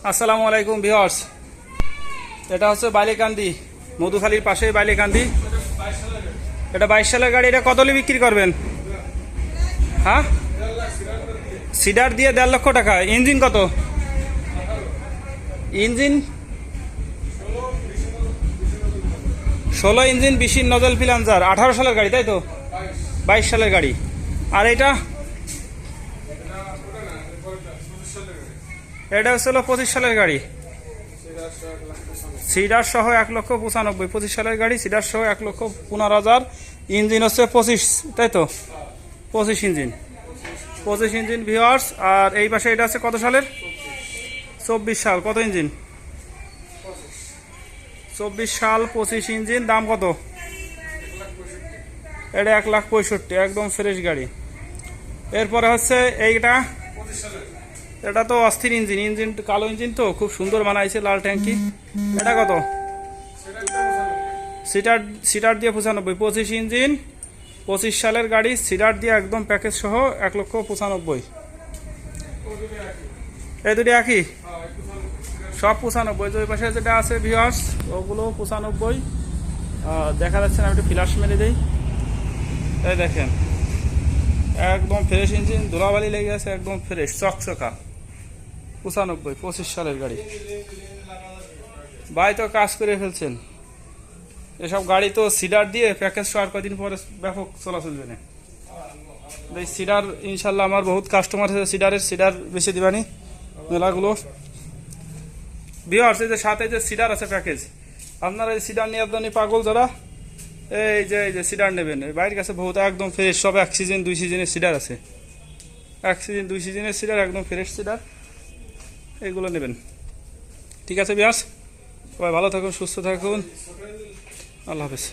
আসসালামু আলাইকুম ভিউয়ার্স, এটা হচ্ছে বাইলেকান্দি, মধুখালীর পাশে বাইলেকান্দি। এটা 22 সালের গাড়ি। এটা কত হলে বিক্রি করবেন? হ্যাঁ, সিডার দিয়ে 1.5 লক্ষ টাকা। ইঞ্জিন কত? Engine 16 engine, 20 nozzle freelancer. 18 সালের গাড়ি তাই তো? 22 সালের গাড়ি। আর এটা এটা হচ্ছিল 25 সালের গাড়ি। সিডার সহ 1,95,000। 25 সালের গাড়ি, সিডার সহ 1,15,000। ইঞ্জিন হচ্ছে 25 তাই তো? 25 ইঞ্জিন, 25 ইঞ্জিন ভিউয়ার্স। আর এই পাশে এটা আছে কত সালের? 24 সাল। কত ইঞ্জিন? 24 সাল, 25 ইঞ্জিন। দাম কত? এটা 1,65,000, একদম ফ্রেশ গাড়ি। এরপরে হচ্ছে এইটা, এটা তো অস্থির ইঞ্জিন। ইঞ্জিন কালো ইঞ্জিন তো, খুব সুন্দর বানাইছে, লাল ট্যাঙ্কি। এটা কত? সিটার দিয়ে 95। 25 ইঞ্জিন, 25 সালের গাড়ি, সিটার দিয়ে একদম প্যাকেজ সহ 1,95,000। এই দুটি একই, সব 95। ওই পাশে যেটা আছে ভিউয়ার্স, ওগুলো 95। দেখা যাচ্ছে না, একটু ফ্ল্যাশ মেরে দেই। এই দেখেন, একদম ফ্রেশ ইঞ্জিন, ধুলাবালি লেগে আছে, একদম ফ্রেশ চকচকা। 95, 25 সালের গাড়ি। ভাই তো কাজ করে ফেলছেন। এসব গাড়ি তো সিডার দিয়ে প্যাকেজ সহ আর কদিন পরে ব্যাপক চলাচল না। এই সিডার ইনশাল্লাহ আমার বহুত কাস্টমার আছে, সিডার বেশি দিবানি মেলাগুলো। ভিউয়ার্স, এই যে সাথে যে সিডার আছে প্যাকেজ, আপনারা এই সিডার নিয়ে আপনি পাগল যারা, এই যে সিডার নেবেন, বাইরের কাছে বহুত একদম ফ্রেশ। সব 1 সিজন 2 সিজনের সিডার আছে। 1 সিজন 2 সিজনের সিডার, একদম ফ্রেশ সিডার, এইগুলো নেবেন। ঠিক আছে ভিউয়ার্স, সবাই ভালো থাকুন, সুস্থ থাকুন, আল্লাহ হাফেজ।